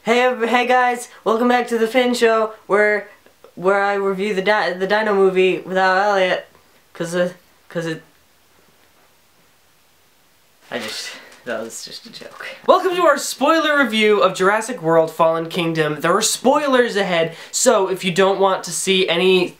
Hey guys, welcome back to the Finn Show, where I review the Dino movie without Elliot, that was just a joke. Welcome to our spoiler review of Jurassic World Fallen Kingdom. There are spoilers ahead, so if you don't want to see any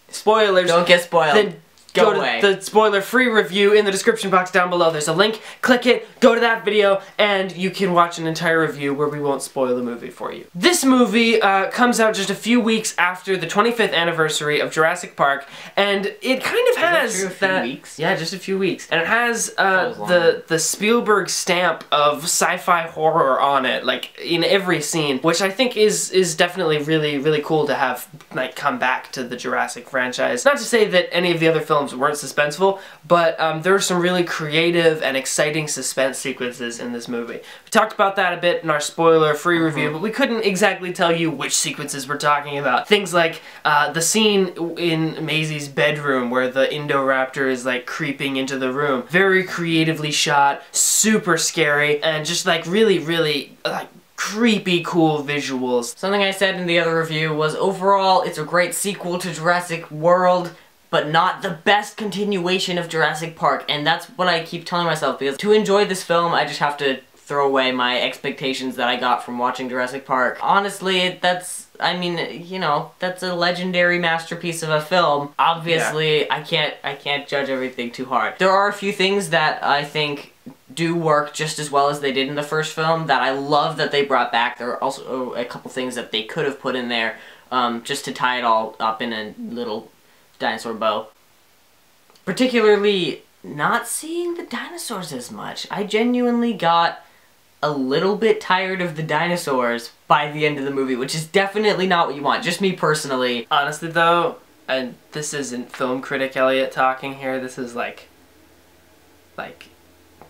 spoilers, don't get spoiled. Then go to the spoiler-free review in the description box down below. There's a link, click it, go to that video, and you can watch an entire review where we won't spoil the movie for you. This movie comes out just a few weeks after the 25th anniversary of Jurassic Park, and it kind of has that... weeks? Yeah, just a few weeks. And it has the Spielberg stamp of sci-fi horror on it, like, in every scene, which I think is definitely really cool to have, like, come back to the Jurassic franchise. Not to say that any of the other films weren't suspenseful, but there are some really creative and exciting suspense sequences in this movie. We talked about that a bit in our spoiler-free review, but we couldn't exactly tell you which sequences we're talking about. Things like the scene in Maisie's bedroom where the Indoraptor is like creeping into the room. Very creatively shot, super scary, and just like really like creepy cool visuals. Something I said in the other review was, overall, it's a great sequel to Jurassic World, but not the best continuation of Jurassic Park, and that's what I keep telling myself, because to enjoy this film, I just have to throw away my expectations that I got from watching Jurassic Park. Honestly, that's a legendary masterpiece of a film. Obviously, yeah. I can't judge everything too hard. There are a few things that I think do work just as well as they did in the first film that I love that they brought back. There are also a couple things that they could have put in there just to tie it all up in a little dinosaur bow. Particularly not seeing the dinosaurs as much. I genuinely got a little bit tired of the dinosaurs by the end of the movie, which is definitely not what you want, just me personally. Honestly though, and this isn't film critic Elliot talking here, this is like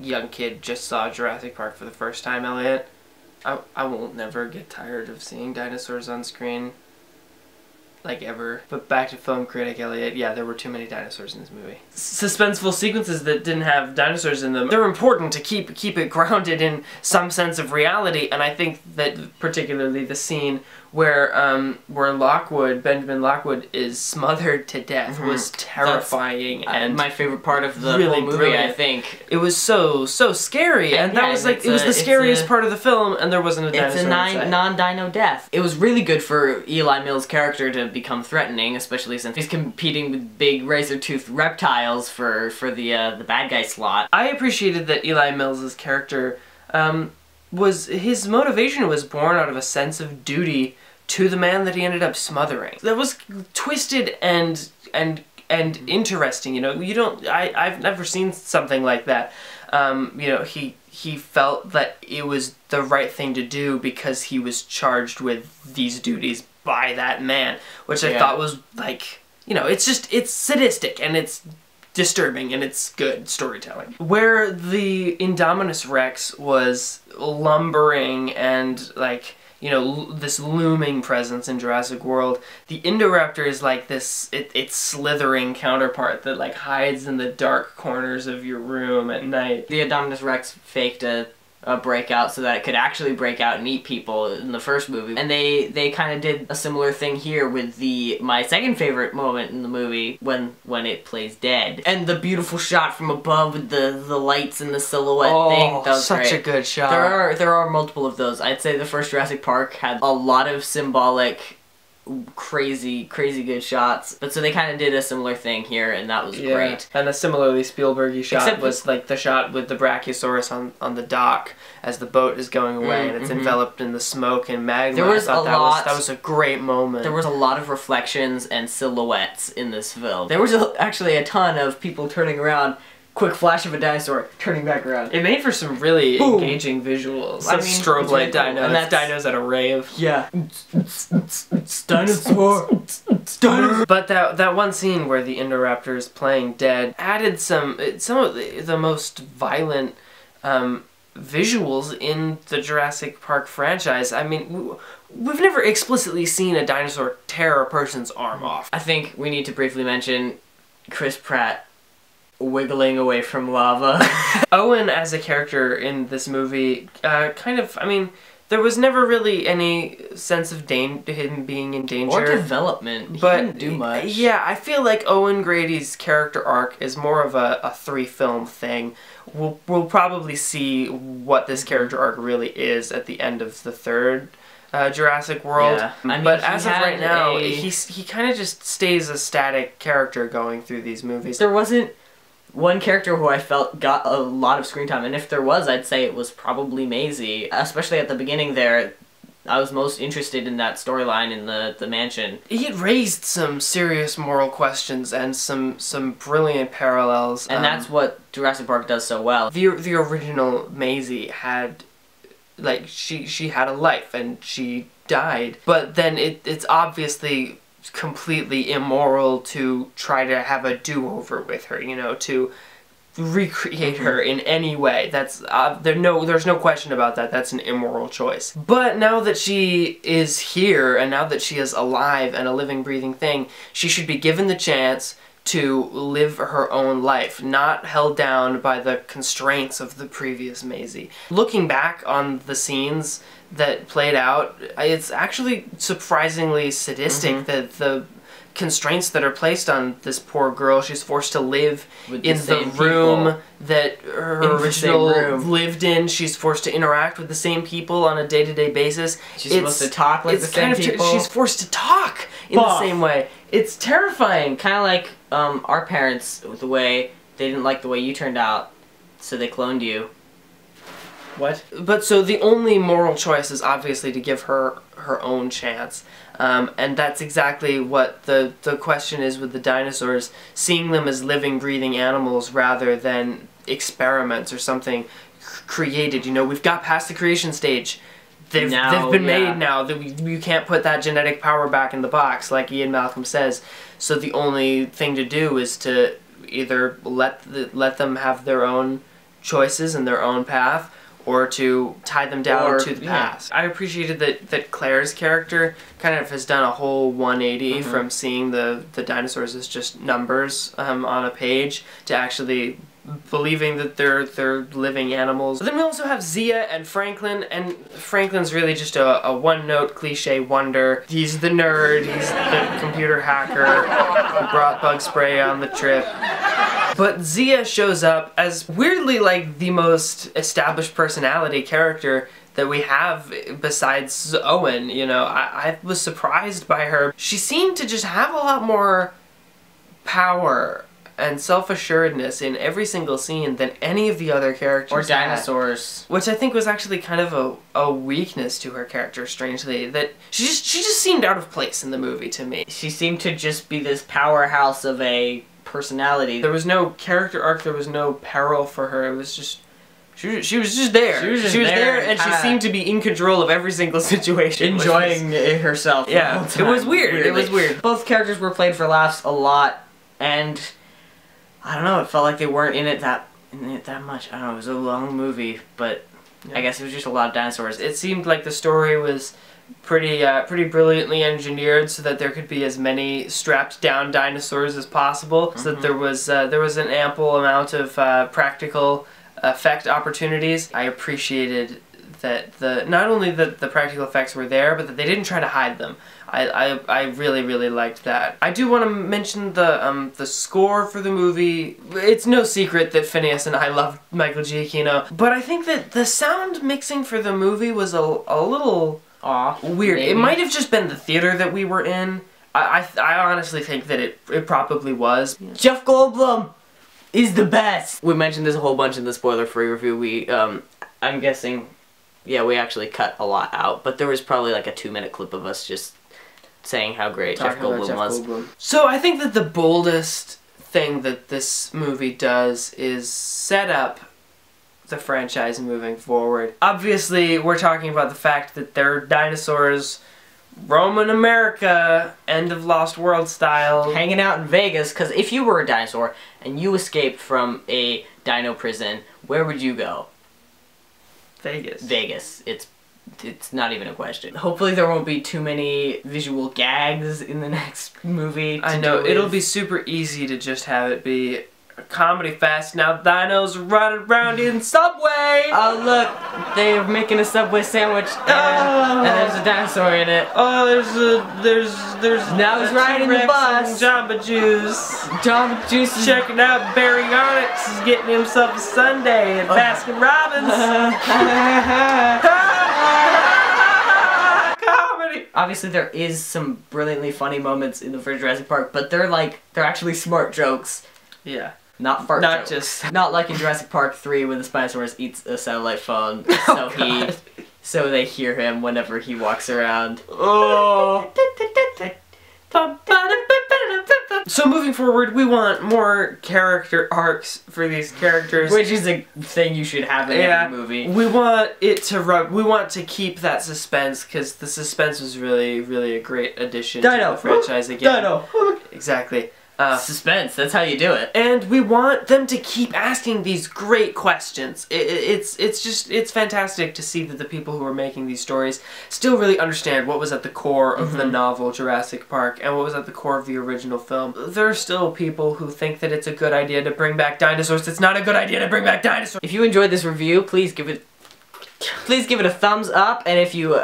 young kid just saw Jurassic Park for the first time Elliot. I won't never get tired of seeing dinosaurs on screen. Like, ever. But back to film critic Elliot, yeah, there were too many dinosaurs in this movie. Suspenseful sequences that didn't have dinosaurs in them, they're important to keep it grounded in some sense of reality, and I think that particularly the scene where Benjamin Lockwood is smothered to death was terrifying. That's, and my favorite part of the really whole movie, brilliant. I think. It was so scary, and that was like, it was the scariest part of the film, and there wasn't a dinosaur It's a non-dino death. It was really good for Eli Mills' character to become threatening, especially since he's competing with big razor-toothed reptiles for the bad guy slot. I appreciated that Eli Mills' character, his motivation was born out of a sense of duty to the man that he ended up smothering. That was twisted and interesting, you know. I've never seen something like that. You know, he felt that it was the right thing to do because he was charged with these duties by that man, which I thought was, like, you know, it's sadistic and it's disturbing and it's good storytelling. Where the Indominus Rex was lumbering and, like, you know, this looming presence in Jurassic World, the Indoraptor is like this, it's slithering counterpart that, like, hides in the dark corners of your room at night. The Indominus Rex faked a breakout so that it could actually break out and eat people in the first movie. And they kind of did a similar thing here with my second favorite moment in the movie, when it plays dead. And the beautiful shot from above with the lights and the silhouette thing. That was such great. a good shot. There are multiple of those. I'd say the first Jurassic Park had a lot of symbolic, crazy good shots, but so they kind of did a similar thing here, and that was great. And a similarly Spielberg-y shot was like the shot with the Brachiosaurus on the dock as the boat is going away, and it's enveloped in the smoke and magma. There was that was a great moment. There was a lot of reflections and silhouettes in this film. There was actually a ton of people turning around. Quick flash of a dinosaur, turning back around. It made for some really engaging visuals. I mean, strobe light dino. And that's dinos at a rave. Yeah. Dinosaur. Dinosaur. But that one scene where the Indoraptor is playing dead added some of the most violent visuals in the Jurassic Park franchise. I mean, we've never explicitly seen a dinosaur tear a person's arm off. I think we need to briefly mention Chris Pratt wiggling away from lava. Owen as a character in this movie, kind of, I mean, there was never really any sense of him being in danger. Or development. But he didn't do much. Yeah, I feel like Owen Grady's character arc is more of a 3-film thing. We'll probably see what this character arc really is at the end of the third Jurassic World. Yeah. I mean, but as of right now, he kind of just stays a static character going through these movies. There wasn't one character who I felt got a lot of screen time, and if there was, I'd say it was probably Maisie. Especially at the beginning there, I was most interested in that storyline in the mansion. It raised some serious moral questions and some brilliant parallels. And that's what Jurassic Park does so well. The original Maisie had, like, she had a life and she died, but then it's obviously completely immoral to try to have a do-over with her, you know, to recreate her in any way. That's there's no question about that. That's an immoral choice. But now that she is here and now that she is alive and a living, breathing thing, she should be given the chance to live her own life, not held down by the constraints of the previous Maisie. Looking back on the scenes that played out, it's actually surprisingly sadistic that the constraints that are placed on this poor girl. She's forced to live in the room that her original lived in. She's forced to interact with the same people on a day-to-day basis. She's supposed to talk like the same people. She's forced to talk in the same way. It's terrifying. Kind of like our parents, the way they didn't like the way you turned out, so they cloned you. What? But so the only moral choice is obviously to give her her own chance. And that's exactly what the question is with the dinosaurs, seeing them as living, breathing animals rather than experiments or something created. You know, we've got past the creation stage. They've been made now. You can't put that genetic power back in the box, like Ian Malcolm says. So the only thing to do is to either let them have their own choices and their own path, or to tie them down to the past. I appreciated that Claire's character kind of has done a whole 180 from seeing the dinosaurs as just numbers on a page to actually believing that they're living animals. But then we also have Zia and Franklin, and Franklin's really just a one-note cliche wonder. He's the nerd, he's the computer hacker who brought bug spray on the trip. But Zia shows up as weirdly like the most established personality character that we have besides Owen, you know. I was surprised by her. She seemed to just have a lot more power and self-assuredness in every single scene than any of the other characters or dinosaurs, which I think was actually kind of a weakness to her character, strangely, that she just seemed out of place in the movie to me. She seemed to just be this powerhouse of a personality. There was no character arc, there was no peril for her. It was just she was just there. She was there and she seemed to be in control of every single situation, enjoying herself. Yeah, it was weird. Weirdly. It was weird. Both characters were played for laughs a lot, and I don't know, it felt like they weren't in it that much. I don't know, it was a long movie, but I guess it was just a lot of dinosaurs. It seemed like the story was pretty brilliantly engineered so that there could be as many strapped down dinosaurs as possible, so that there was an ample amount of practical effect opportunities. I appreciated that not only that the practical effects were there, but that they didn't try to hide them. I really liked that. I do want to mention the score for the movie. It's no secret that Phineas and I love Michael Giacchino, but I think that the sound mixing for the movie was a little weird. Maybe. It might have just been the theater that we were in. I honestly think that it probably was. Jeff Goldblum is the best. We mentioned this a whole bunch in the spoiler-free review. We I'm guessing, yeah, we actually cut a lot out, but there was probably like a 2-minute clip of us just saying how great Jeff Goldblum was. So I think that the boldest thing that this movie does is set up the franchise moving forward. Obviously, we're talking about the fact that there are dinosaurs roaming America, end of Lost World style. Hanging out in Vegas, because if you were a dinosaur and you escaped from a dino prison, where would you go? Vegas. Vegas. It's not even a question. Hopefully there won't be too many visual gags in the next movie. I know, it'll be super easy to just have it be a comedy fest. Now dinos running around in Subway. Oh look, they're making a Subway sandwich and there's a dinosaur in it. Oh, there's now he's riding the bus. Jamba Juice. Jamba Juice is Checking out Barry Onyx is getting himself a sundae at Baskin Robbins. Comedy. Obviously there is some brilliantly funny moments in the first Jurassic Park, but they're actually smart jokes. Yeah. Not fart Not jokes. just Not like in Jurassic Park 3 when the Spinosaurus eats a satellite phone, Oh, so they hear him whenever he walks around. Oh. So moving forward, we want more character arcs for these characters. Which is a thing you should have in every movie. We want it to we want to keep that suspense, because the suspense was really, really a great addition to the franchise again. Dino. Exactly. Suspense, that's how you do it. And we want them to keep asking these great questions. It's fantastic to see that the people who are making these stories still really understand what was at the core of the novel Jurassic Park and what was at the core of the original film. There are still people who think that it's a good idea to bring back dinosaurs. It's not a good idea to bring back dinosaurs. If you enjoyed this review, please give it a thumbs up, and if you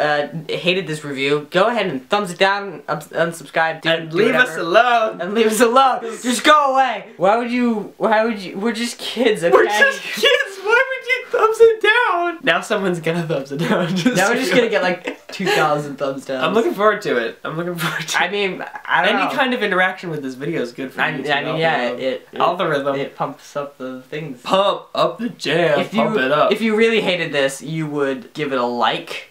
hated this review, go ahead and thumbs it down, unsubscribe, and leave us alone. And leave us alone. Just go away. Why would you, we're just kids, okay? We're just kids, why would you thumbs it down? Now someone's gonna thumbs it down. Now we're just gonna get like 2,000 thumbs down. I'm looking forward to it. I'm looking forward to it. I mean, I don't know. Any kind of interaction with this video is good for you. I mean, yeah, algorithm. It pumps up the things. Pump up the jam. Pump it up. If you really hated this, you would give it a like.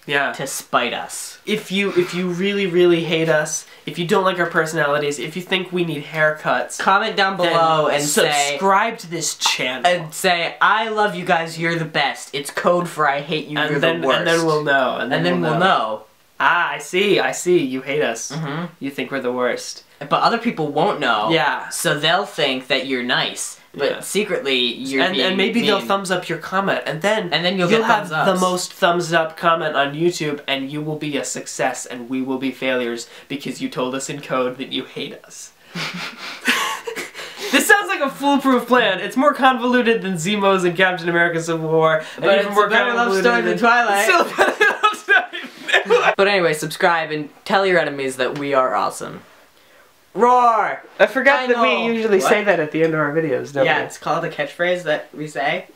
Yeah. To spite us. If you really, really hate us, if you don't like our personalities, if you think we need haircuts, comment down below and subscribe to this channel. And say, I love you guys, you're the best. It's code for I hate you, you're the worst. And then we'll know. And then we'll know. Ah, I see. You hate us. You think we're the worst. But other people won't know. Yeah. So they'll think that you're nice. But secretly, you're being and maybe mean. they'll thumbs up your comment, and then you'll get have thumbs ups. the most thumbs up comment on YouTube, and you will be a success, and we will be failures because you told us in code that you hate us. This sounds like a foolproof plan. It's more convoluted than Zemo's and Captain America Civil War, but it's a better love story than Twilight. Still a better love story. But anyway, subscribe and tell your enemies that we are awesome. Roar! I forgot that we usually say that at the end of our videos, don't we? Yeah, it's called a catchphrase that we say.